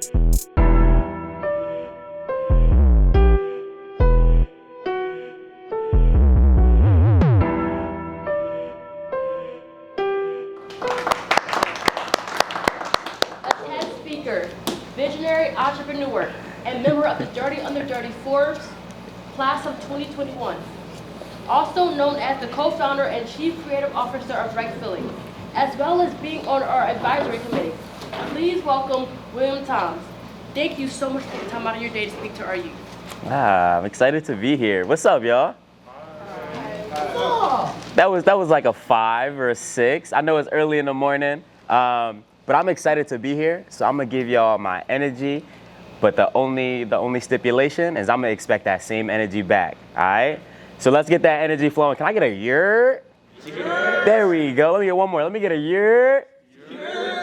Visionary entrepreneur and member of the Dirty Under Dirty Forbes class of 2021. Also known as the co-founder and chief creative officer of Rec Philly, as well as being on our advisory committee. Please welcome William Toms. Thank you so much for taking time out of your day to speak to our youth. I'm excited to be here. What's up, y'all? That was like a 5 or a 6. I know it's early in the morning. But I'm excited to be here, so I'm gonna give y'all my energy, but the only stipulation is I'm gonna expect that same energy back, all right? So let's get that energy flowing. Can I get a year? There we go. Let me get one more. Let me get a year.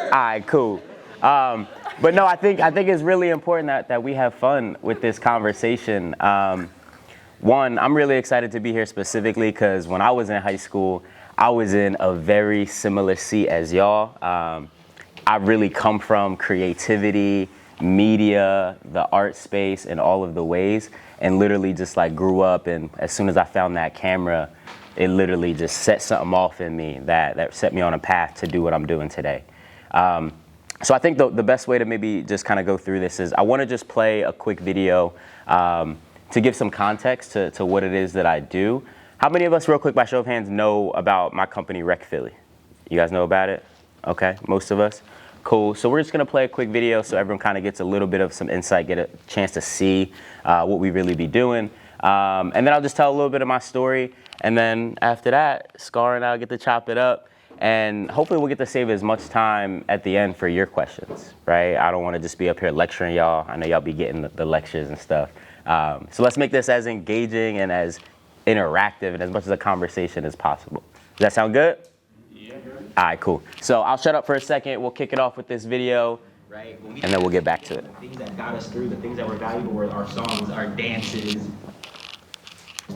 All right, cool. But no, I think it's really important that we have fun with this conversation. One, I'm really excited to be here specifically because when I was in high school, I was in a very similar seat as y'all. I really come from creativity, media, the art space, in all of the ways, and literally just like grew up, and as soon as I found that camera, it literally just set something off in me that set me on a path to do what I'm doing today. So I think the best way to maybe just kind of go through this is I want to just play a quick video to give some context to what it is that I do. How many of us, real quick, by show of hands, know about my company, Rec Philly? You guys know about it? Okay, most of us. Cool. So we're just going to play a quick video so everyone kind of gets a little bit of some insight, get a chance to see what we really be doing. And then I'll just tell a little bit of my story. And then after that, Scar and I'll get to chop it up. And hopefully we'll get to save as much time at the end for your questions, right? I don't want to just be up here lecturing y'all. I know y'all be getting the lectures and stuff. So let's make this as engaging and as interactive and as much as a conversation as possible. Does that sound good? Yeah. All right, cool. So I'll shut up for a second. We'll kick it off with this video, right? And then we'll get back to it. The things that got us through, the things that were valuable were our songs, our dances.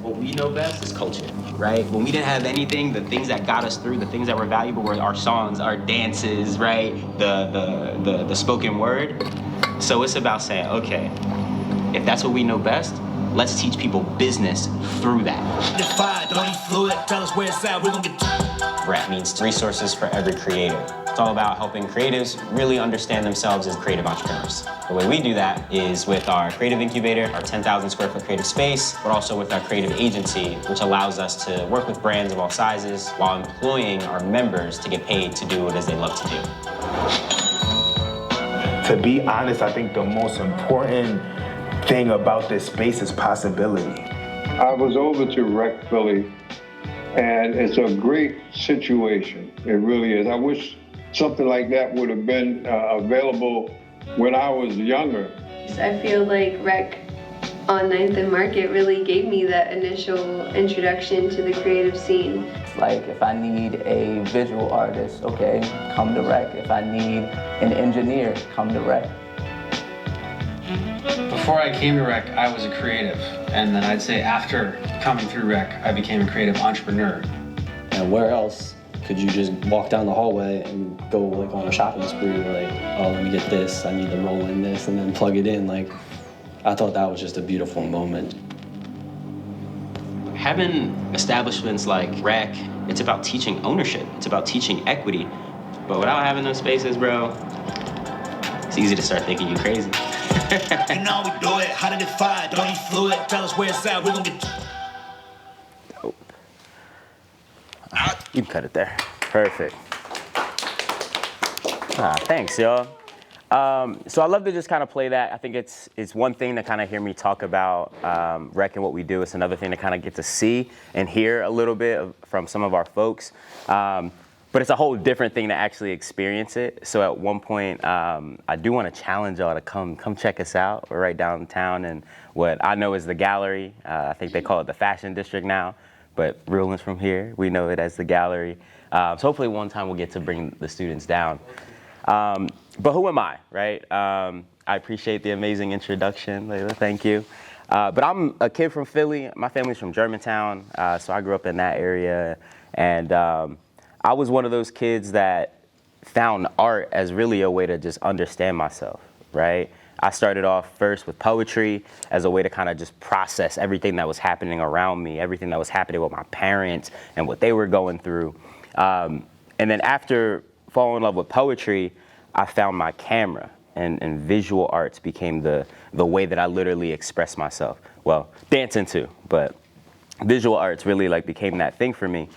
What we know best is culture, right? When we didn't have anything, the things that got us through, the things that were valuable were our songs, our dances, right? The spoken word. So it's about saying, okay, if that's what we know best, let's teach people business through that. Tell us where it's at, we're gonna get. Rap means resources for every creator. It's all about helping creatives really understand themselves as creative entrepreneurs. The way we do that is with our creative incubator, our 10,000 square foot creative space, but also with our creative agency, which allows us to work with brands of all sizes while employing our members to get paid to do what it is they love to do. To be honest, I think the most important thing about this space is possibility. I was over to Rec Philly, and it's a great situation. It really is. I wish something like that would have been available when I was younger. I feel like Rec on 9th and Market really gave me that initial introduction to the creative scene. Like if I need a visual artist, okay, come to Rec. If I need an engineer, come to Rec. Before I came to Rec, I was a creative, and then I'd say after coming through Rec, I became a creative entrepreneur. And where else could you just walk down the hallway and go like on a shopping spree, like, oh, let me get this, I need to roll in this, and then plug it in. Like, I thought that was just a beautiful moment. Having establishments like Rec, it's about teaching ownership, it's about teaching equity. But without having those spaces, bro, it's easy to start thinking you crazy. You know we do it, how did it fire? Don't you fluid, tell us where it's at, we're gonna get. Dope. You can cut it there. Perfect. Thanks, y'all. So I love to just kind of play that. I think it's one thing to kind of hear me talk about Rec and what we do. It's another thing to kind of get to see and hear a little bit from some of our folks. But it's a whole different thing to actually experience it. So at one point, I do want to challenge y'all to come check us out. We're right downtown in what I know is the Gallery. I think they call it the Fashion District now, but real ones from here, we know it as the Gallery. So hopefully one time we'll get to bring the students down. But who am I, right? I appreciate the amazing introduction, Layla, thank you. But I'm a kid from Philly. My family's from Germantown, so I grew up in that area. And I was one of those kids that found art as really a way to just understand myself, right? I started off first with poetry as a way to kind of just process everything that was happening around me, everything that was happening with my parents and what they were going through. And then after falling in love with poetry, I found my camera, and visual arts became the way that I literally express myself. Well, dancing too, but visual arts really like became that thing for me.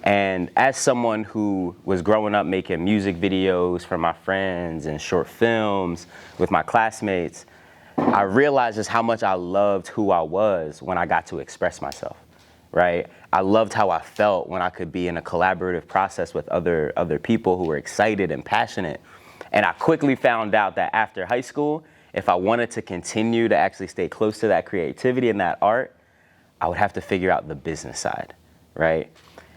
And as someone who was growing up making music videos for my friends and short films with my classmates, I realized just how much I loved who I was when I got to express myself, right? I loved how I felt when I could be in a collaborative process with other people who were excited and passionate. And I quickly found out that after high school, if I wanted to continue to actually stay close to that creativity and that art, I would have to figure out the business side, right?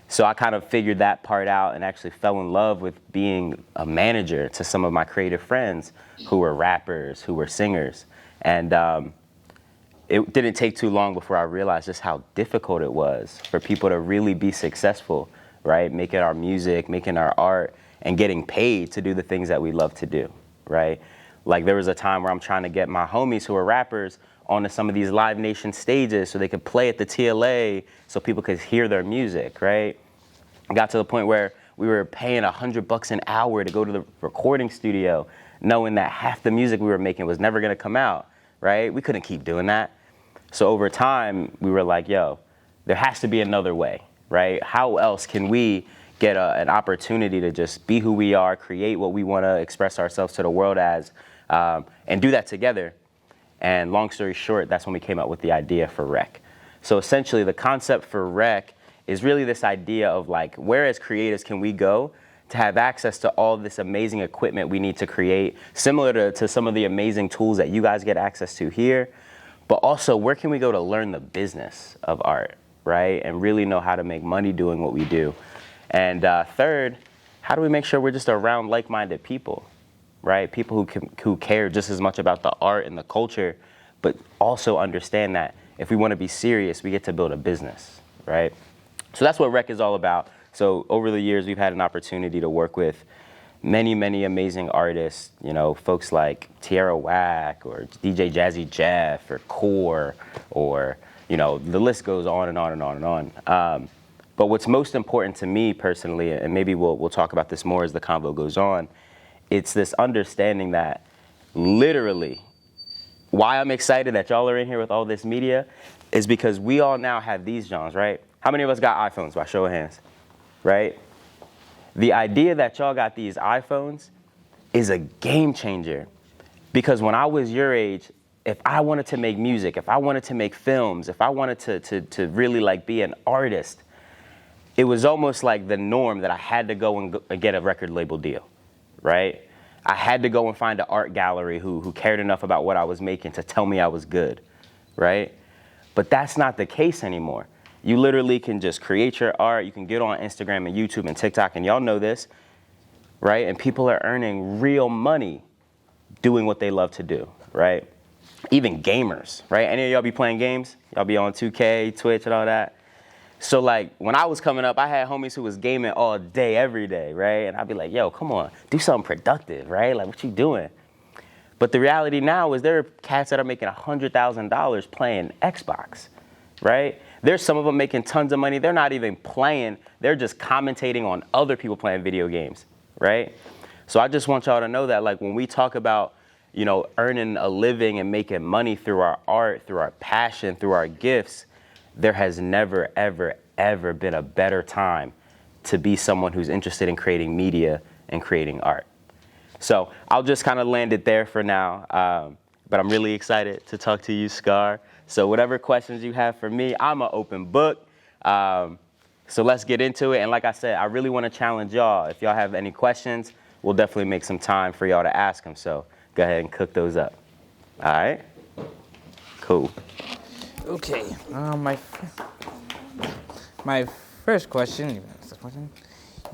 So I kind of figured that part out and actually fell in love with being a manager to some of my creative friends who were rappers, who were singers. And it didn't take too long before I realized just how difficult it was for people to really be successful, right? Making our music, making our art, and getting paid to do the things that we love to do, right? Like there was a time where I'm trying to get my homies who are rappers onto some of these Live Nation stages so they could play at the TLA so people could hear their music, right? I got to the point where we were paying $100 an hour to go to the recording studio, knowing that half the music we were making was never gonna come out, right? We couldn't keep doing that. So over time, we were like, yo, there has to be another way, right? How else can we get an opportunity to just be who we are, create what we wanna express ourselves to the world as, and do that together? And long story short, that's when we came up with the idea for Rec. So essentially the concept for Rec is really this idea of like, where as creatives can we go to have access to all this amazing equipment we need to create, similar to some of the amazing tools that you guys get access to here, but also where can we go to learn the business of art, right? And really know how to make money doing what we do. And third, how do we make sure we're just around like-minded people? Right? People who care just as much about the art and the culture, but also understand that if we want to be serious, we get to build a business, right? So that's what Rec is all about. So over the years, we've had an opportunity to work with many, many amazing artists, you know, folks like Tierra Whack or DJ Jazzy Jeff or Core, or, you know, the list goes on and on and on and on. But what's most important to me personally, and maybe we'll talk about this more as the convo goes on, it's this understanding that literally why I'm excited that y'all are in here with all this media is because we all now have these Johns, right? How many of us got iPhones by show of hands, right? The idea that y'all got these iPhones is a game changer, because when I was your age, if I wanted to make music, if I wanted to make films, if I wanted to really like be an artist, it was almost like the norm that I had to go and get a record label deal. Right? I had to go and find an art gallery who cared enough about what I was making to tell me I was good, right? But that's not the case anymore. You literally can just create your art. You can get on Instagram and YouTube and TikTok, and y'all know this, right? And people are earning real money doing what they love to do, right? Even gamers, right? Any of y'all be playing games? Y'all be on 2K, Twitch, and all that? So like when I was coming up, I had homies who was gaming all day, every day, right? And I'd be like, yo, come on, do something productive, right? Like, what you doing? But the reality now is there are cats that are making $100,000 playing Xbox, right? There's some of them making tons of money. They're not even playing. They're just commentating on other people playing video games, right? So I just want y'all to know that like when we talk about, you know, earning a living and making money through our art, through our passion, through our gifts, there has never, ever, ever been a better time to be someone who's interested in creating media and creating art. So I'll just kind of land it there for now, but I'm really excited to talk to you, Scar. So whatever questions you have for me, I'm an open book. So let's get into it. And like I said, I really want to challenge y'all. If y'all have any questions, we'll definitely make some time for y'all to ask them. So go ahead and cook those up. All right? Cool. Okay, my first question,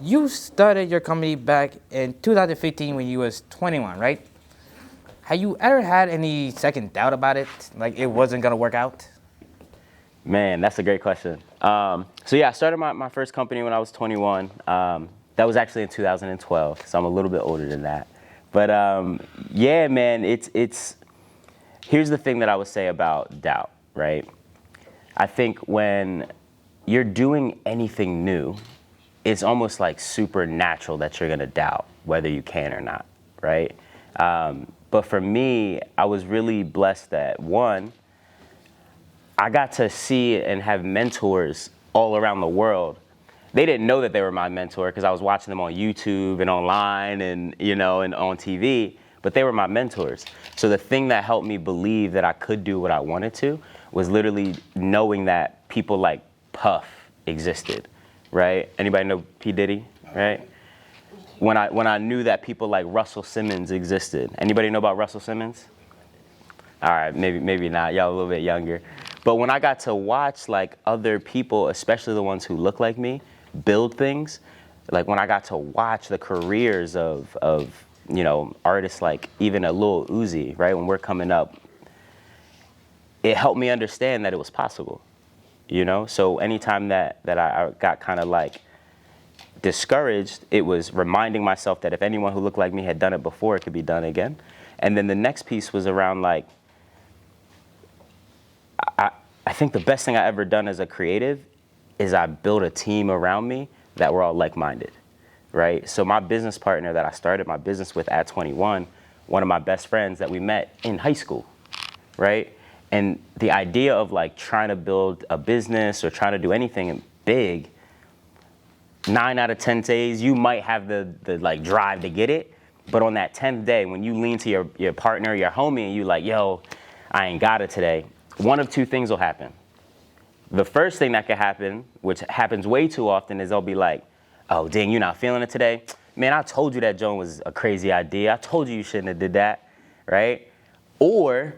you started your company back in 2015 when you was 21, right? Have you ever had any second doubt about it? Like it wasn't gonna work out? Man, that's a great question. So yeah, I started my first company when I was 21. That was actually in 2012, so I'm a little bit older than that. But yeah, man, it's here's the thing that I would say about doubt, right? I think when you're doing anything new, it's almost like supernatural that you're gonna doubt whether you can or not, right? But for me, I was really blessed that one, I got to see and have mentors all around the world. They didn't know that they were my mentor because I was watching them on YouTube and online and, you know, and on TV, but they were my mentors. So the thing that helped me believe that I could do what I wanted to was literally knowing that people like Puff existed, right? Anybody know P. Diddy, right? When I knew that people like Russell Simmons existed. Anybody know about Russell Simmons? All right, maybe not, y'all a little bit younger. But when I got to watch like other people, especially the ones who look like me, build things, like when I got to watch the careers of you know, artists like even a Lil Uzi, right, when we're coming up, it helped me understand that it was possible, you know? So anytime that I got kind of like discouraged, it was reminding myself that if anyone who looked like me had done it before, it could be done again. And then the next piece was around like, I think the best thing I ever done as a creative is I built a team around me that were all like-minded, right? So my business partner that I started my business with at 21, one of my best friends that we met in high school, right? And the idea of like trying to build a business or trying to do anything big, 9 out of 10 days, you might have the like drive to get it. But on that 10th day, when you lean to your partner, your homie, and you like, yo, I ain't got it today, one of two things will happen. The first thing that could happen, which happens way too often, is they'll be like, oh, dang, you not feeling it today? Man, I told you that Joan was a crazy idea. I told you shouldn't have did that, right? Or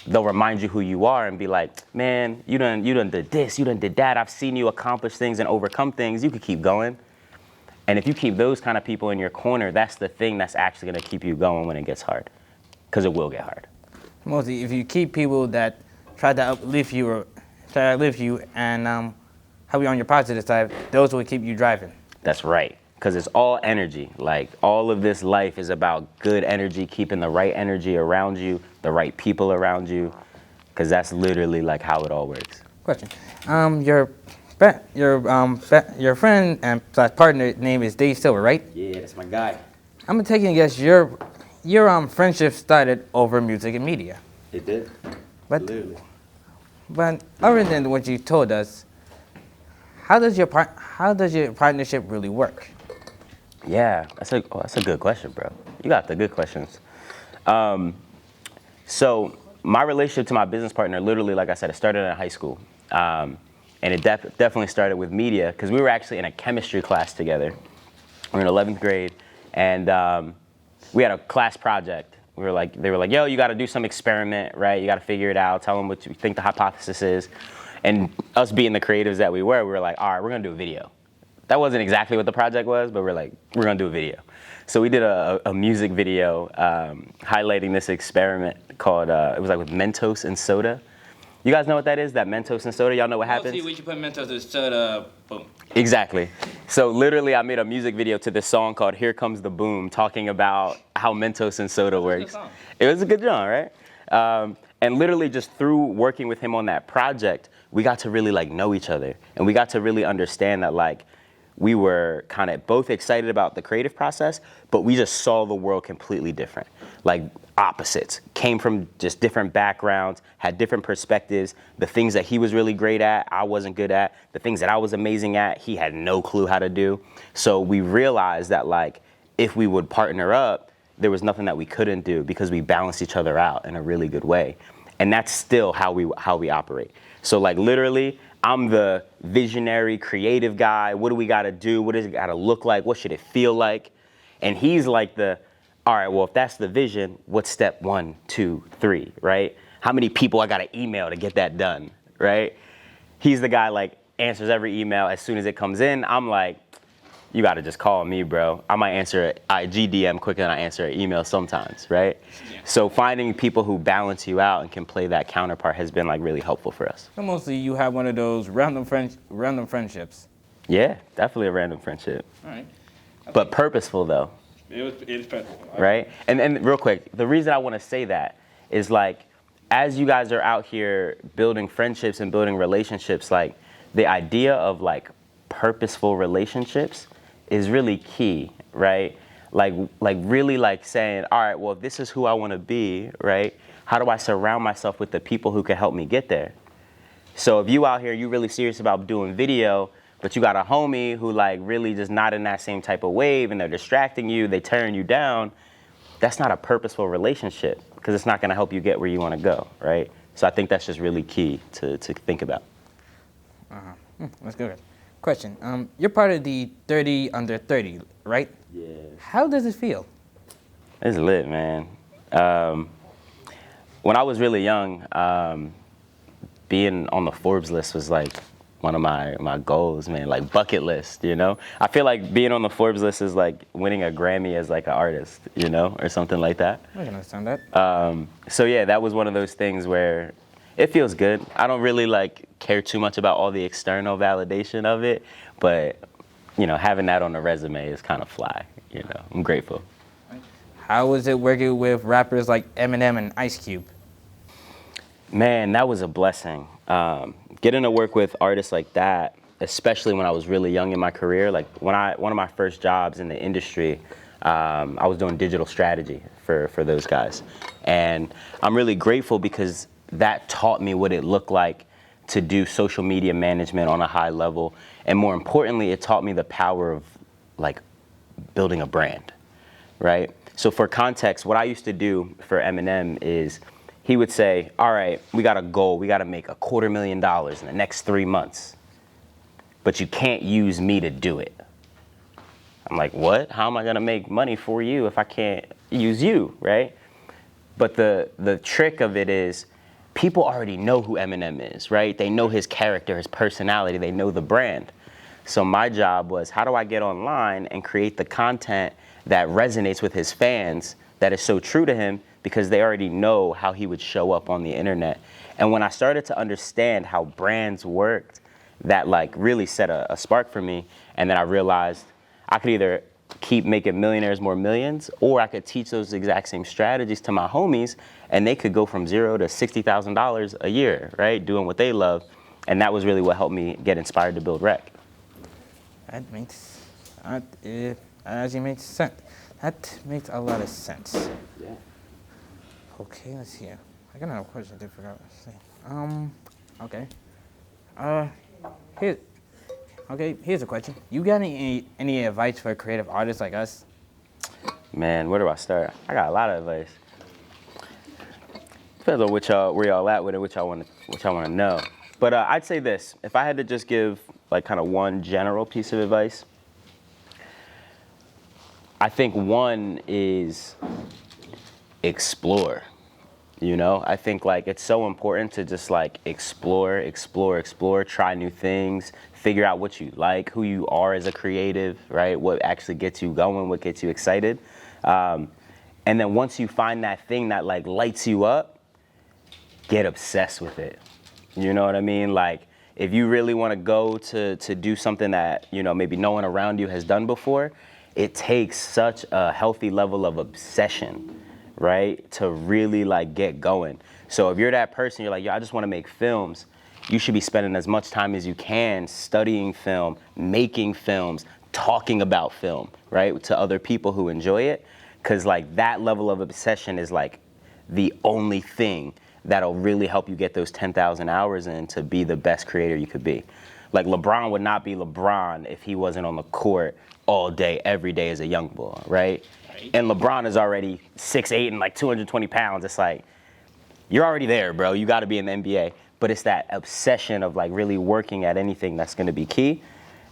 they'll remind you who you are and be like, man, you done did this, you done did that. I've seen you accomplish things and overcome things. You could keep going. And if you keep those kind of people in your corner, that's the thing that's actually gonna keep you going when it gets hard, because it will get hard. Mostly, if you keep people that try to uplift you and help you on your positive side, those will keep you driving. That's right, because it's all energy. Like all of this life is about good energy, keeping the right energy around you, the right people around you, because that's literally like how it all works. Question: your friend and partner name is Dave Silver, right? Yeah, that's my guy. I'm gonna take a guess. Your friendship started over music and media. It did. Literally. But other than what you told us, how does your partnership really work? Yeah, that's a good question, bro. You got the good questions. So my relationship to my business partner, literally, like I said, it started in high school. And it definitely started with media, because we were actually in a chemistry class together. We were in 11th grade, and we had a class project. They were like, yo, you got to do some experiment, right? You got to figure it out. Tell them what you think the hypothesis is. And us being the creatives that we were like, all right, we're going to do a video. That wasn't exactly what the project was, but we're like, we're going to do a video. So we did a music video highlighting this experiment called, it was like with Mentos and soda. You guys know what that is? That Mentos and soda? Y'all know what happens? See, we should put Mentos and soda, boom. Exactly. So literally, I made a music video to this song called "Here Comes the Boom," talking about how Mentos and soda works. It was a good song, right? And literally, just through working with him on that project, we got to really like know each other, and we got to really understand that like we were kind of both excited about the creative process, but we just saw the world completely different, like opposites. Came from just different backgrounds, had different perspectives. The things that he was really great at, I wasn't good at. The things that I was amazing at, he had no clue how to do. So we realized that like if we would partner up, there was nothing that we couldn't do because we balanced each other out in a really good way. And that's still how we operate. So like literally, I'm the visionary, creative guy. What do we got to do? What does it got to look like? What should it feel like? And he's like all right, well, if that's the vision, what's step 1, 2, 3, right? How many people I got to email to get that done, right? He's the guy like answers every email as soon as it comes in. I'm like, you got to just call me, bro. I might answer an IG DM quicker than I answer an email sometimes, right? Yeah. So finding people who balance you out and can play that counterpart has been like really helpful for us. So mostly you have one of those random friendships. Yeah, definitely a random friendship. All right. But purposeful though. It's stressful. Right? And real quick, the reason I want to say that is like, as you guys are out here building friendships and building relationships, like the idea of like purposeful relationships is really key, right? Like really like saying, all right, well, if this is who I want to be, right? How do I surround myself with the people who can help me get there? So if you out here, you really serious about doing video, but you got a homie who like really just not in that same type of wave and they're distracting you, they tearing you down, that's not a purposeful relationship because it's not going to help you get where you want to go, right? So I think that's just really key to think about. That's good. Question. You're part of the 30 under 30, right? Yeah. How does it feel? It's lit, man. When I was really young, being on the Forbes list was like one of my goals, man, like bucket list, you know? I feel like being on the Forbes list is like winning a Grammy as like an artist, you know, or something like that. I can understand that. So yeah, that was one of those things where it feels good. I don't really like care too much about all the external validation of it, but you know, having that on the resume is kind of fly, you know, I'm grateful. How was it working with rappers like Eminem and Ice Cube? Man, that was a blessing. Getting to work with artists like that, especially when I was really young in my career, like one of my first jobs in the industry, I was doing digital strategy for those guys. And I'm really grateful because that taught me what it looked like to do social media management on a high level. And more importantly, it taught me the power of like building a brand, right? So for context, what I used to do for Eminem is he would say, all right, we got a goal. We got to make $250,000 in the next 3 months. But you can't use me to do it. I'm like, what? How am I going to make money for you if I can't use you, right? But the trick of it is people already know who Eminem is, right? They know his character, his personality. They know the brand. So my job was, how do I get online and create the content that resonates with his fans, that is so true to him, because they already know how he would show up on the internet. And when I started to understand how brands worked, that like really set a spark for me. And then I realized I could either keep making millionaires more millions, or I could teach those exact same strategies to my homies, and they could go from $0 to $60,000 a year, right? Doing what they love. And that was really what helped me get inspired to build Rec. That actually makes sense. That makes a lot of sense. Yeah. Okay, let's see. I got another question. I forgot what to say. Okay. Here's a question. You got any advice for creative artists like us? Man, where do I start? I got a lot of advice. Depends on where y'all at with it, what y'all want to know. But I'd say this: if I had to just give like kind of one general piece of advice, I think one is explore. You know, I think like it's so important to just like explore, try new things, figure out what you like, who you are as a creative, right? What actually gets you going, what gets you excited. And then once you find that thing that like lights you up, get obsessed with it. You know what I mean? Like if you really want to go to do something that, you know, maybe no one around you has done before, it takes such a healthy level of obsession, right, to really like get going. So if you're that person, you're like, yo, I just want to make films, you should be spending as much time as you can studying film, making films, talking about film, right, to other people who enjoy it. Because like that level of obsession is like the only thing that'll really help you get those 10,000 hours in to be the best creator you could be. Like LeBron would not be LeBron if he wasn't on the court all day, every day as a young boy, right? And LeBron is already 6'8" and like 220 pounds. It's like, you're already there, bro. You got to be in the NBA. But it's that obsession of like really working at anything that's going to be key.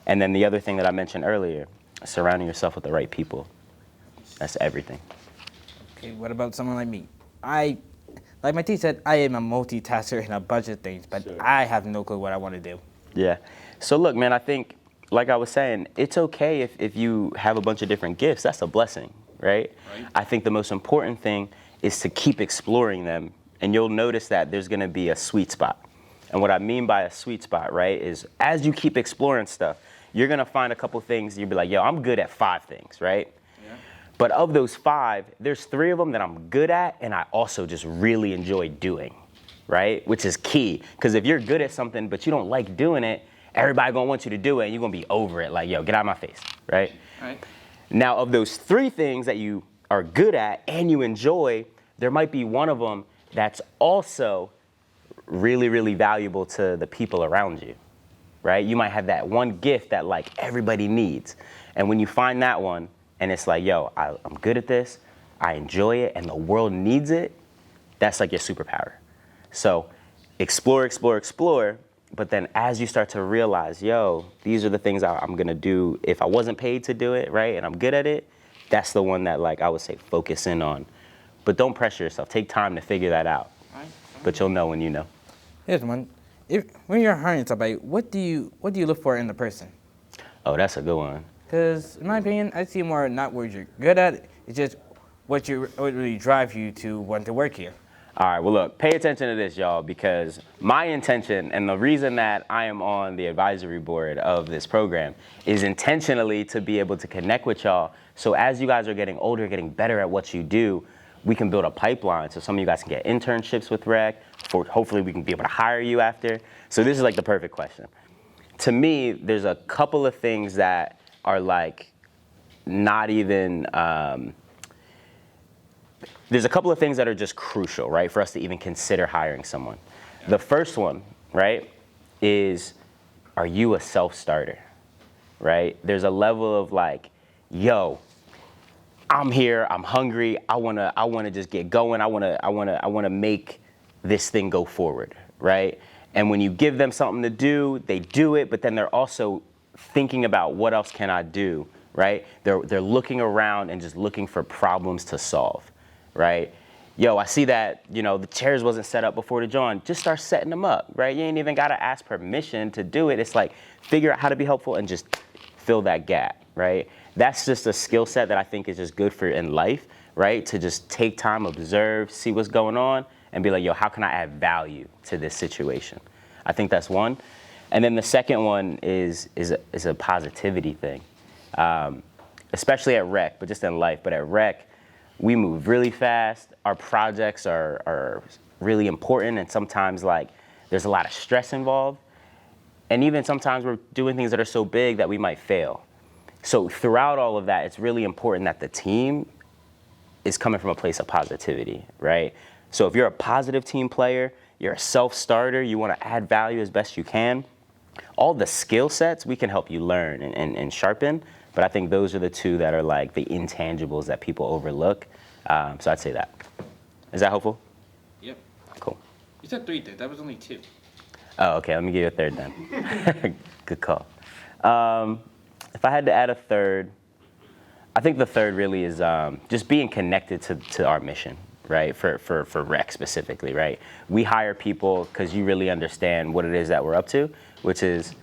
And then the other thing that I mentioned earlier, surrounding yourself with the right people. That's everything. Okay, what about someone like me? Like my teacher said, I am a multitasker in a bunch of things, but sure. I have no clue what I want to do. Yeah. So look, man, I think, like I was saying, it's okay if you have a bunch of different gifts. That's a blessing, right? I think the most important thing is to keep exploring them, and you'll notice that there's going to be a sweet spot. And what I mean by a sweet spot, right, is as you keep exploring stuff, you're going to find a couple things, you'll be like, yo, I'm good at 5 things, right? Yeah. But of those 5, there's 3 of them that I'm good at and I also just really enjoy doing, right? Which is key, because if you're good at something but you don't like doing it, everybody gonna want you to do it and you're gonna be over it, like, yo, get out of my face, right? Right. Now, of those 3 things that you are good at and you enjoy, there might be one of them that's also really, really valuable to the people around you, right? You might have that one gift that like everybody needs. And when you find that one and it's like, yo, I'm good at this, I enjoy it, and the world needs it, that's like your superpower. So explore, explore, explore. But then as you start to realize, yo, these are the things I'm gonna do if I wasn't paid to do it, right? And I'm good at it, that's the one that like I would say focus in on. But don't pressure yourself. Take time to figure that out. Right. But you'll know when you know. Here's one. When you're hiring somebody, what do you look for in the person? Oh, that's a good one. Because in my opinion, I see more not what you're good at, it's just what really drives you to want to work here. All right, well, look, pay attention to this, y'all, because my intention and the reason that I am on the advisory board of this program is intentionally to be able to connect with y'all. So as you guys are getting older, getting better at what you do, we can build a pipeline so some of you guys can get internships with Rec. Hopefully we can be able to hire you after. So this is like the perfect question. To me, there's a couple of things that are like not even, there's a couple of things that are just crucial, right, for us to even consider hiring someone. The first one, right, is, are you a self-starter, right? There's a level of like, yo, I'm here, I'm hungry, I wanna just get going, I wanna make this thing go forward, right? And when you give them something to do, they do it, but then they're also thinking about what else can I do, right? They're looking around and just looking for problems to solve, right? Yo, I see that, you know, the chairs wasn't set up before the joint. Just start setting them up, right? You ain't even gotta ask permission to do it. It's like, figure out how to be helpful and just fill that gap, right? That's just a skill set that I think is just good for in life, right? To just take time, observe, see what's going on, and be like, yo, how can I add value to this situation? I think that's one. And then the second one is a positivity thing, especially at Rec, but just in life. But at Rec, we move really fast. Our projects are really important, and sometimes like there's a lot of stress involved. And even sometimes we're doing things that are so big that we might fail. So throughout all of that, it's really important that the team is coming from a place of positivity, right? So if you're a positive team player, you're a self-starter, you want to add value as best you can, all the skill sets we can help you learn and sharpen. But I think those are the two that are like the intangibles that people overlook. So I'd say that. Is that helpful? Yep. Cool. You said 3 things. That was only 2. Oh, okay. Let me give you a third then. Good call. If I had to add a third, I think the third really is just being connected to our mission, right? For Rec specifically, right? We hire people because you really understand what it is that we're up to, which is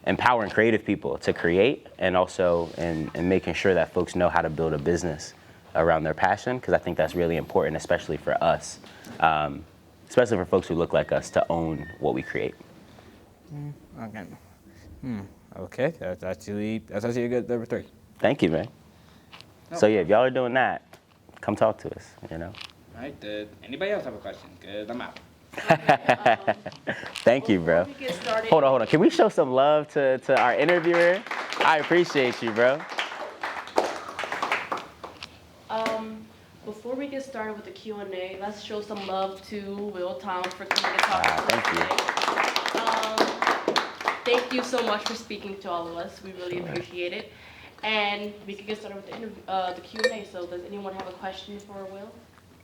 empowering creative people to create, and also in making sure that folks know how to build a business around their passion, because I think that's really important, especially for us, especially for folks who look like us, to own what we create. Okay. Okay, that's actually a good number 3. Thank you, man. No. So yeah, if y'all are doing that, come talk to us, you know? All right, did anybody else have a question? Because I'm out. Thank you, bro. Hold on. Can we show some love to our interviewer? I appreciate you, bro. Before we get started with the Q&A, let's show some love to Will Toms for coming to talk to us Thank today. Thank you so much for speaking to all of us. We really appreciate it. And we can get started with the Q&A. So does anyone have a question for Will?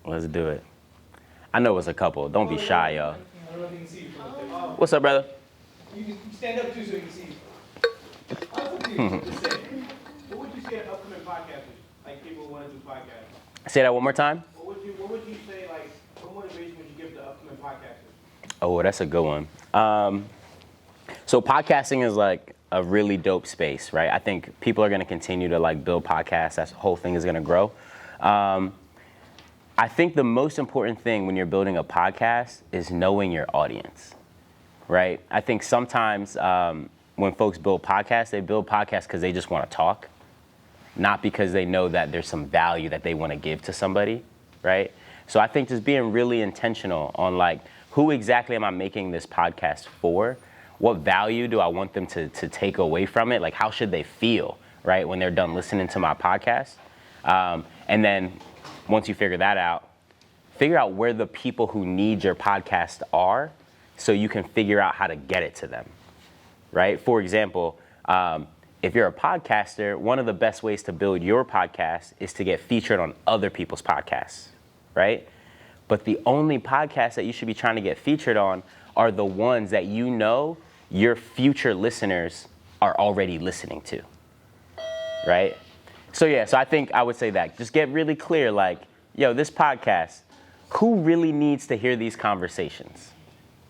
Let's do it. I know it's a couple. Don't be shy, y'all. I don't know if you can see you. What's up, brother? You can stand up too so you can see you. Just say, what would you say to upcoming podcasters? Like people who want to do podcasts? Say that one more time. What would you say, like, what motivation would you give to upcoming podcasters? Oh, that's a good one. So podcasting is like a really dope space, right? I think people are going to continue to like build podcasts. That whole thing is going to grow. I think the most important thing when you're building a podcast is knowing your audience, right? I think sometimes when folks build podcasts, they build podcasts because they just want to talk. not because they know that there's some value that they want to give to somebody, right? So I think just being really intentional on like, who exactly am I making this podcast for? What value do I want them to take away from it? Like, how should they feel, right, when they're done listening to my podcast? And then once you figure that out, figure out where the people who need your podcast are so you can figure out how to get it to them, right? For example, if you're a podcaster, one of the best ways to build your podcast is to get featured on other people's podcasts, right? But the only podcasts that you should be trying to get featured on are the ones that you know your future listeners are already listening to, right? So yeah, so I think I would say that. Just get really clear, like, yo, this podcast, who really needs to hear these conversations,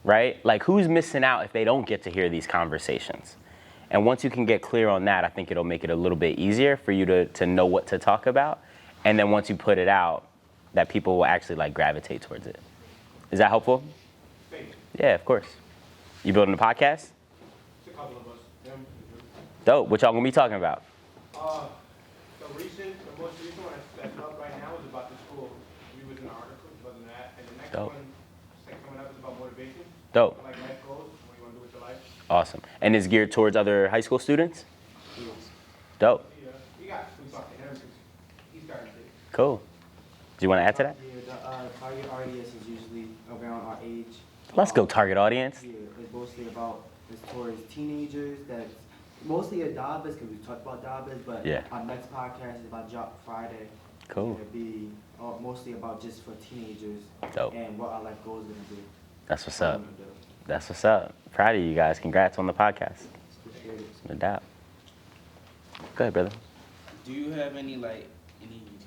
right? Like, who's missing out if they don't get to hear these conversations? And once you can get clear on that, I think it'll make it a little bit easier for you to know what to talk about. And then once you put it out, that people will actually like gravitate towards it. Is that helpful? Yeah, of course. You building a podcast? A couple of us. Dope. What y'all gonna be talking about? The most recent one that's up right now is about the school. We was in the article, other than that. And the next Dope. one coming up is about motivation. Dope. Like life goals, what you want to do with your life. Awesome. And is geared towards other high school students? Dope. You got to talk to him because he started it. Cool. Do you want to add to that? Yeah, the target audience is usually around our age. Let's go target audience. Yeah, it's mostly it's towards teenagers. That's mostly a Dobbins, because we talked about Dobbins, but Yeah. our next podcast is about Drop Friday. Cool. It'll be mostly about just for teenagers. Dope. And what our life goals are going to be. That's what's up. That's what's up. Proud of you guys. Congrats on the podcast. Appreciate it. No doubt. Go ahead, brother. Do you have any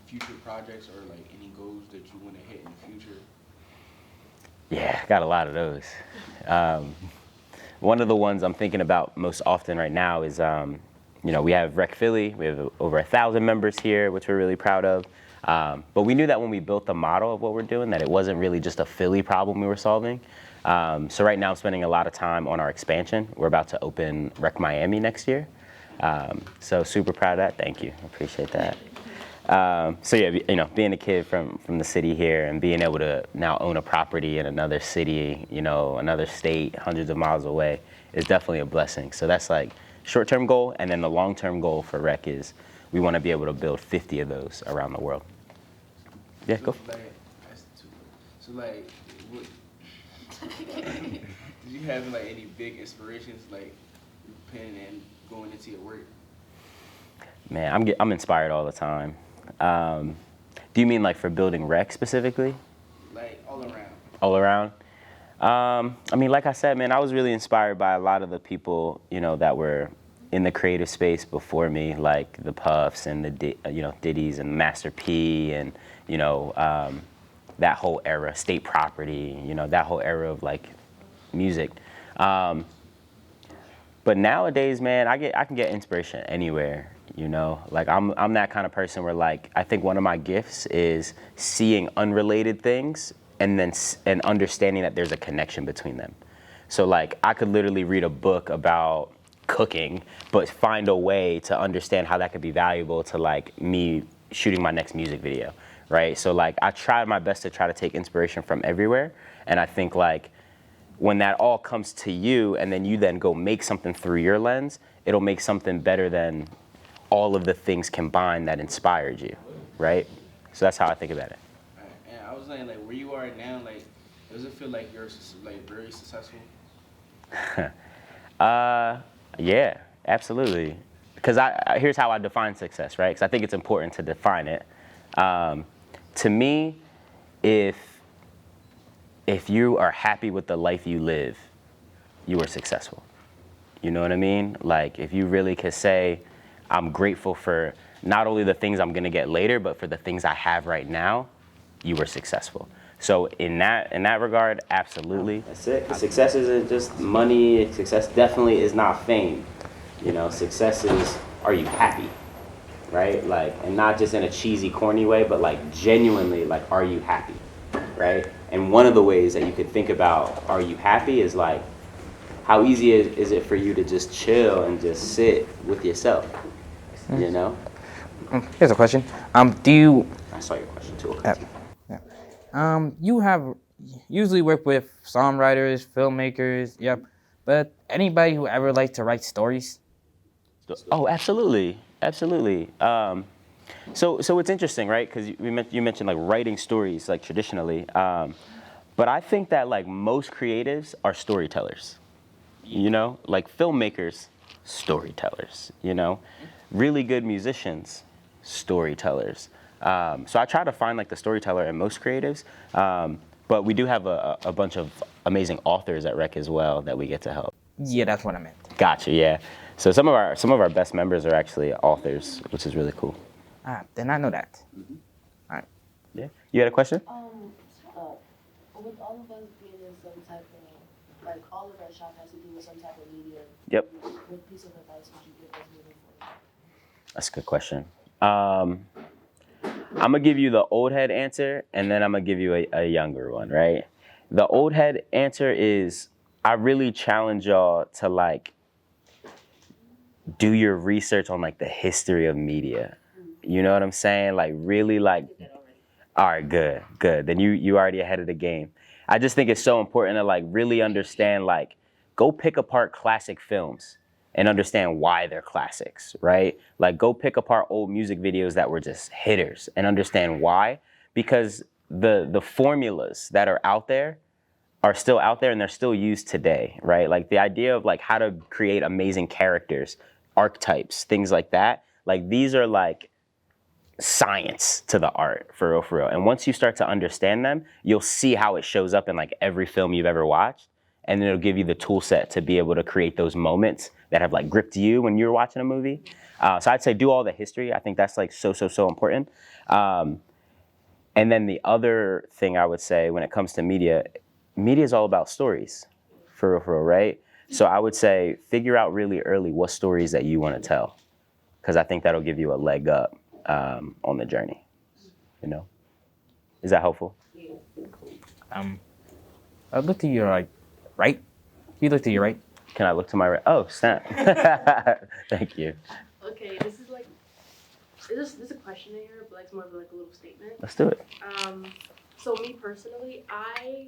future projects or like any goals that you want to hit in the future? Yeah, got a lot of those. One of the ones I'm thinking about most often right now is, we have Rec Philly. We have over 1,000 members here, which we're really proud of. But we knew that when we built the model of what we're doing, that it wasn't really just a Philly problem we were solving. So right now I'm spending a lot of time on our expansion. We're about to open Rec Miami next year. So super proud of that. Thank you. I appreciate that. So yeah, being a kid from the city here and being able to now own a property in another city, another state, hundreds of miles away, is definitely a blessing. So that's like short-term goal, and then the long-term goal for Rec is we want to be able to build 50 of those around the world. Yeah, go. Do you have any big inspirations pen and going into your work? Man, I'm inspired all the time. Do you mean for building Rec specifically? All around. All around? Like I said, man, I was really inspired by a lot of the people, that were in the creative space before me, like the Puffs and the Diddy's and Master P and that whole era, State Property, that whole era of music. But nowadays, man, I can get inspiration anywhere. I'm that kind of person where I think one of my gifts is seeing unrelated things and understanding that there's a connection between them. So I could literally read a book about cooking, but find a way to understand how that could be valuable to me shooting my next music video, right? So I try my best to try to take inspiration from everywhere, and I think when that all comes to you and then you then go make something through your lens, it'll make something better than all of the things combined that inspired you, right? So that's how I think about it. And I was saying, where you are now, does it feel like you're very successful? Yeah, absolutely. Because here's how I define success, right? Because I think it's important to define it. To me, if you are happy with the life you live, you are successful. You know what I mean? If you really could say, I'm grateful for not only the things I'm gonna get later, but for the things I have right now, you were successful. So in that regard, absolutely. That's it. Success isn't just money. Success definitely is not fame. Success is, are you happy? Right? And not just in a cheesy, corny way, but genuinely, are you happy? Right? And one of the ways that you could think about, are you happy, is how easy is it for you to just chill and just sit with yourself? Here's a question. Do you? I saw your question too. You have usually worked with songwriters, filmmakers, yep. But anybody who ever liked to write stories? Oh, absolutely, absolutely. So it's interesting, right? Because you mentioned like writing stories, like traditionally. But I think that like most creatives are storytellers. You know, like filmmakers, storytellers. You know, really good musicians, storytellers. So I try to find like the storyteller in most creatives. But we do have a bunch of amazing authors at Rec as well that we get to help. Yeah, that's what I meant. Gotcha. Yeah. So some of our best members are actually authors, which is really cool. Did not know that. All right. Yeah. You had a question? With all of us being in some type of, like all of our shop has to do with some type of media. Yep. What piece of advice would you give us moving forward? That's a good question. I'm gonna give you the old head answer, and then I'm gonna give you a younger one, right? The old head answer is I really challenge y'all to like do your research on like the history of media. You know what I'm saying? Like really like, all right, good. Then you already ahead of the game. I just think it's so important to like really understand, like go pick apart classic films and understand why they're classics, right? Like go pick apart old music videos that were just hitters and understand why, because the formulas that are out there are still out there and they're still used today, right? Like the idea of like how to create amazing characters, archetypes, things like that. Like these are like science to the art, for real, for real. And once you start to understand them, you'll see how it shows up in like every film you've ever watched. And then it'll give you the tool set to be able to create those moments that have like gripped you when you're watching a movie. So I'd say do all the history. I think that's like so important. And then the other thing I would say when it comes to media is all about stories, for real, right? So I would say figure out really early what stories that you want to tell, because I think that'll give you a leg up on the journey. You know, is that helpful? I look to your right. You look to your right. Can I look to my right? Oh, snap! Thank you. Okay, this is like, this is a question here, but like more of like a little statement. Let's do it. So me personally, I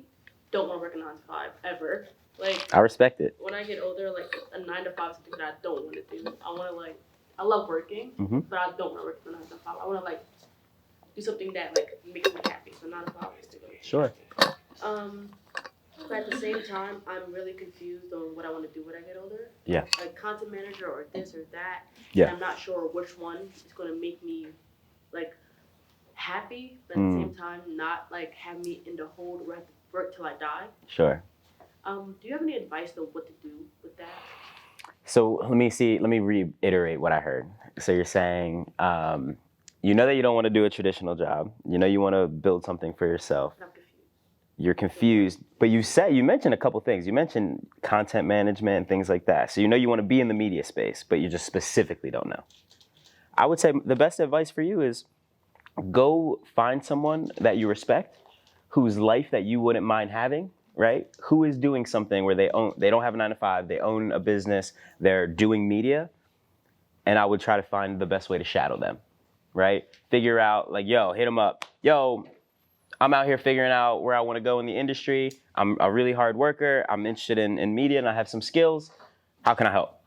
don't want to work a 9 to 5 ever. Like I respect it. When I get older, like a 9 to 5 is something that I don't want to do. I want to like, I love working, but I don't want to work a 9 to 5. I want to like do something that like makes me happy. So 9 to 5 is to go. Sure. But at the same time, I'm really confused on what I want to do when I get older. Yeah. Like content manager or this or that. Yeah. And I'm not sure which one is going to make me like happy, but at the same time not like have me in the hold where I have to work till I die. Sure. Do you have any advice on what to do with that? So let me reiterate what I heard. So you're saying, you know that you don't want to do a traditional job. You know you want to build something for yourself. You're confused, but you mentioned a couple things. You mentioned content management and things like that. So you know you want to be in the media space, but you just specifically don't know. I would say the best advice for you is go find someone that you respect, whose life that you wouldn't mind having, right? Who is doing something where they don't have a 9 to 5, they own a business, they're doing media, and I would try to find the best way to shadow them, right? Figure out like, yo, hit them up. Yo, I'm out here figuring out where I want to go in the industry. I'm a really hard worker. I'm interested in media and I have some skills. How can I help,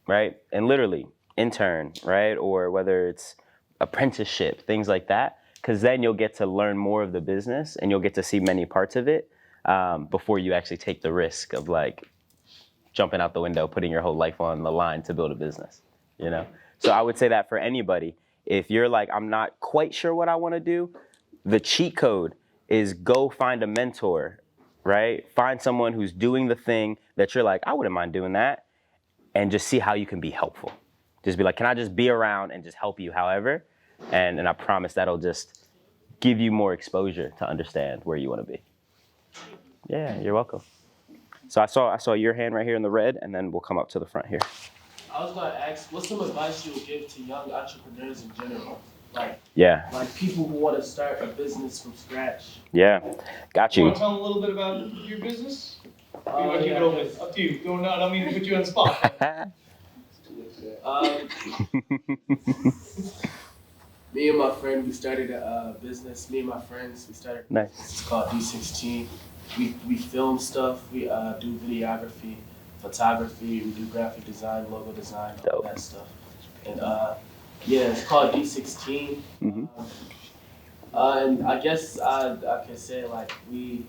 right? And literally intern, right? Or whether it's apprenticeship, things like that. Because then you'll get to learn more of the business and you'll get to see many parts of it before you actually take the risk of like jumping out the window, putting your whole life on the line to build a business, you know? So I would say that for anybody, if you're like, I'm not quite sure what I want to do, the cheat code is go find a mentor, right? Find someone who's doing the thing that you're like, I wouldn't mind doing that, and just see how you can be helpful. Just be like, can I just be around and just help you however? And I promise that'll just give you more exposure to understand where you want to be. Yeah, you're welcome. So I saw your hand right here in the red, and then we'll come up to the front here. I was going to ask, what's some advice you would give to young entrepreneurs in general? Like people who want to start a business from scratch. Yeah, got you. Want to tell them a little bit about your business? Or you want to keep it open? Up to you. I don't mean to put you on the spot. Me and my friend, we started a business. Me and my friends, we started. Nice. It's called D16. We film stuff. We do videography, photography. We do graphic design, logo design, all that stuff. And yeah, it's called D16. And I guess I can say like we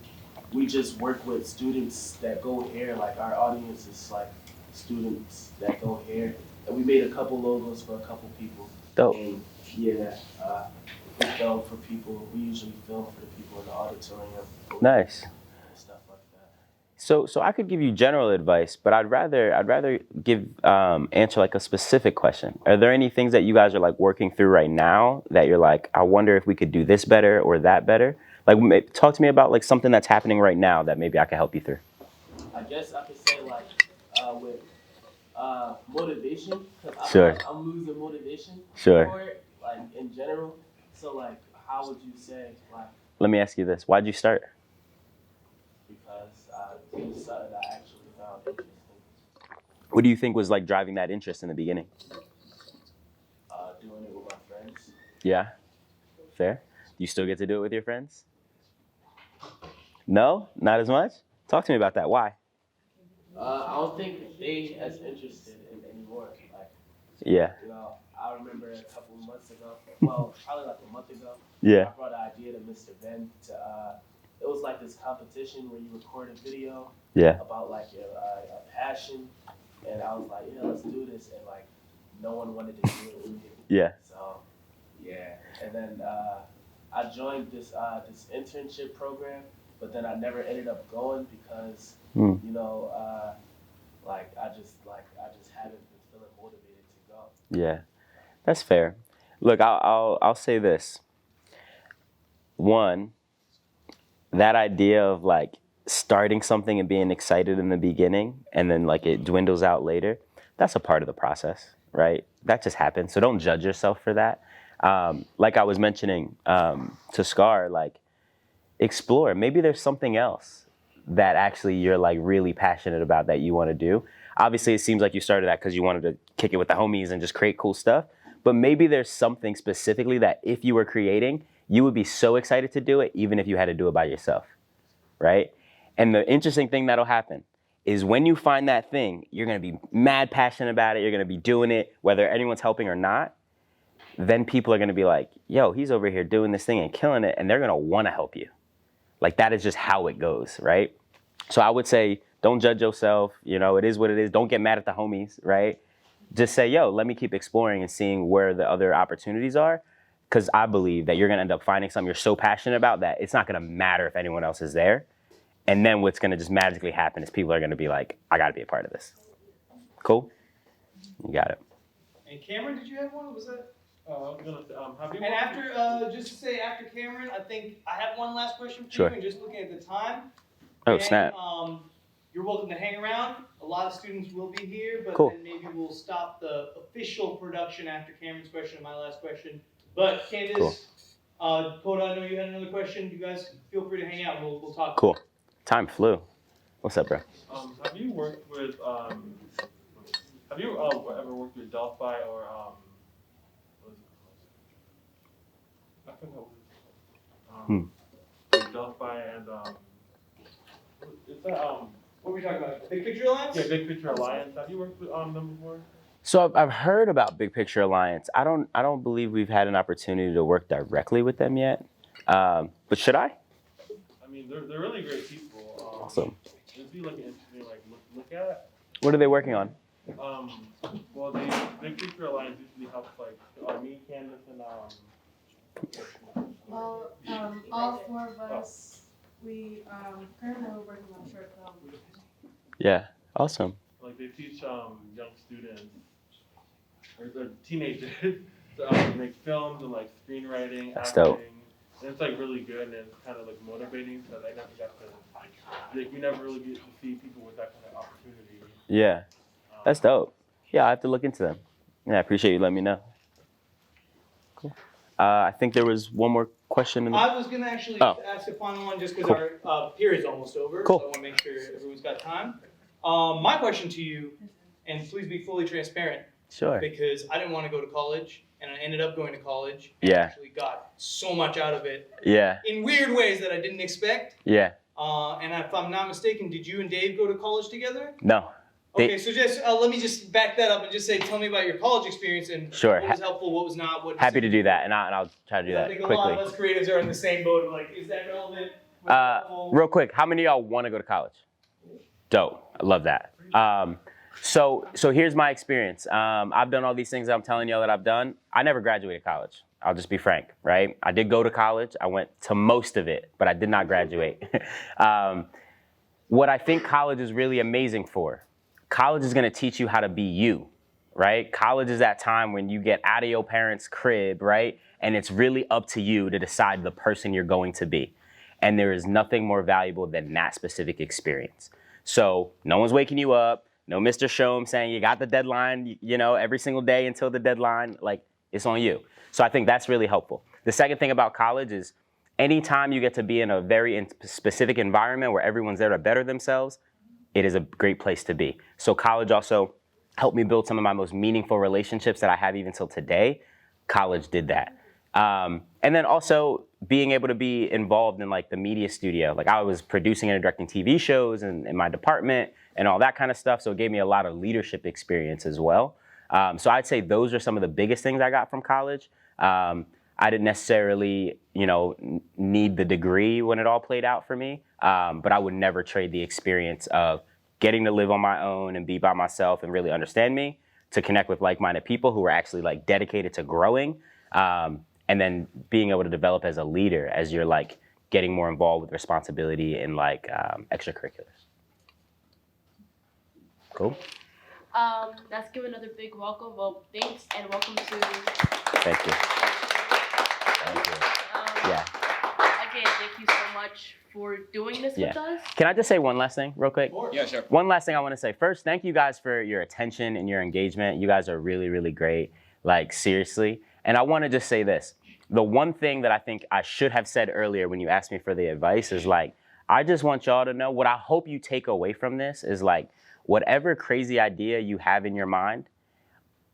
just work with students that go here. Like our audience is like students that go here, and we made a couple logos for a couple people. Dope. And yeah, we film for people. We usually film for the people in the auditorium. Nice. And stuff like that. So I could give you general advice, but I'd rather give answer like a specific question. Are there any things that you guys are like working through right now that you're like, I wonder if we could do this better or that better? Like, talk to me about like something that's happening right now that maybe I could help you through. I guess I could say like with motivation, because Sure. I'm losing motivation Sure. for it, like in general. So like, how would you say like? Let me ask you this: why'd you start? Because it was something I actually found interesting. What do you think was like driving that interest in the beginning? Doing it with my friends. Yeah, fair. Do you still get to do it with your friends? No, not as much. Talk to me about that. Why? I don't think they as interested in anymore. Like, Yeah. you know, I remember a couple of months ago, well, probably like a month ago. Yeah. I brought an idea to Mr. Ben to. It was like this competition where you record a video. Yeah. About like a passion, and I was like, yeah, let's do this, and like, no one wanted to do it with me. Yeah. So, yeah, and then I joined this this internship program, but then I never ended up going because you know, like I just haven't been feeling motivated to go. Yeah, that's fair. Look, I'll say this. One, that idea of like starting something and being excited in the beginning and then like it dwindles out later, that's a part of the process, right? That just happens. So don't judge yourself for that. Like I was mentioning to Scar, like explore. Maybe there's something else that actually you're like really passionate about that you want to do. Obviously, it seems like you started that because you wanted to kick it with the homies and just create cool stuff. But maybe there's something specifically that if you were creating, you would be so excited to do it, even if you had to do it by yourself, right? And the interesting thing that'll happen is when you find that thing, you're gonna be mad passionate about it. You're gonna be doing it, whether anyone's helping or not. Then people are gonna be like, yo, he's over here doing this thing and killing it. And they're gonna wanna help you. Like that is just how it goes, right? So I would say, don't judge yourself. You know, it is what it is. Don't get mad at the homies, right? Just say, yo, let me keep exploring and seeing where the other opportunities are. Because I believe that you're going to end up finding something you're so passionate about that it's not going to matter if anyone else is there. And then what's going to just magically happen is people are going to be like, I got to be a part of this. Cool? You got it. And Cameron, did you have one? Was that? I was gonna say, have you? And after, just to say, after Cameron, I think I have one last question for Sure. you. And just looking at the time. Oh, and, snap. You're welcome to hang around. A lot of students will be here, but Cool. then maybe we'll stop the official production after Cameron's question and my last question. But Candace, Coda, I know you had another question. You guys feel free to hang out. We'll talk. Cool. Time flew. What's up, bro? Have you worked with have you ever worked with Delphi or what is it called? I forgot with Delphi and is that what were we talking about? Big Picture Alliance? Yeah, Big Picture Alliance. Have you worked with them before? So I've heard about Big Picture Alliance. I don't believe we've had an opportunity to work directly with them yet. But should I? I mean, they're really great people. Awesome. It'd be like an interesting look at. What are they working on? Well, Big Picture Alliance usually helps like me, Candace, and Well, all four of us, we currently we're working on a short film. Yeah. Awesome. Like they teach young students or teenagers to make films and like screenwriting, That's acting. dope. And it's like really good and it's kind of like motivating because I never got to like we never really get to see people with that kind of opportunity. Yeah. That's dope. Yeah, I have to look into them. Yeah, I appreciate you letting me know. Cool. I think there was one more question. In the... I was going to actually ask a final one just because our period's almost over. Cool. So I want to make sure everyone's got time. My question to you, and please be fully transparent. Sure. Because I didn't want to go to college. and I ended up going to college. Yeah. Actually got so much out of it. Yeah. In weird ways that I didn't expect. Yeah. And if I'm not mistaken, did you and Dave go to college together? No. Okay, so just let me just back that up and just say, tell me about your college experience and Sure. what was helpful, what was not. What Happy to do that, and I'll try to do I that think quickly. a lot of us creatives are in the same boat of like, is that relevant? Real quick, how many of y'all want to go to college? Dope. I love that. So here's my experience. I've done all these things that I'm telling y'all that I've done. I never graduated college. I'll just be frank, right? I did go to college. I went to most of it, but I did not graduate. What I think college is really amazing for, college is going to teach you how to be you, right? College is that time when you get out of your parents' crib, right? And it's really up to you to decide the person you're going to be. And there is nothing more valuable than that specific experience. So no one's waking you up. No Mr. Shom saying you got the deadline, every single day until the deadline. Like, it's on you. So I think that's really helpful. The second thing about college is anytime you get to be in a very specific environment where everyone's there to better themselves, it is a great place to be. So college also helped me build some of my most meaningful relationships that I have even till today. College did that. And then also being able to be involved in like the media studio. Like I was producing and directing TV shows in my department and all that kind of stuff. So it gave me a lot of leadership experience as well. So I'd say those are some of the biggest things I got from college. I didn't necessarily, need the degree when it all played out for me. But I would never trade the experience of getting to live on my own and be by myself and really understand me to connect with like-minded people who are actually like dedicated to growing. And then being able to develop as a leader as you're like getting more involved with responsibility and like extracurriculars. Cool. Let's give another big welcome. Well, thanks and welcome to. Thank you. Thank you. Yeah. Again, thank you so much for doing this with us. Can I just say one last thing real quick? Yeah, sure. One last thing I want to say. First, thank you guys for your attention and your engagement. You guys are really, really great. Like, seriously. And I want to just say this. The one thing that I think I should have said earlier when you asked me for the advice is like, I just want y'all to know what I hope you take away from this is like, whatever crazy idea you have in your mind,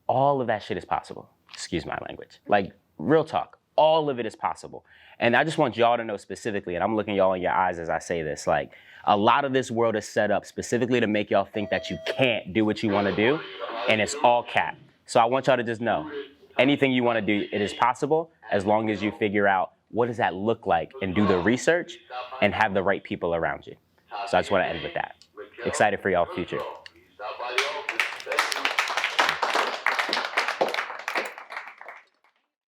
all of that shit is possible. Excuse my language. Like, real talk. All of it is possible. And I just want y'all to know specifically, and I'm looking y'all in your eyes as I say this, like, a lot of this world is set up specifically to make y'all think that you can't do what you want to do, and it's all cap. So I want y'all to just know, anything you want to do, it is possible as long as you figure out what does that look like and do the research and have the right people around you. So I just want to end with that. Excited for y'all's future.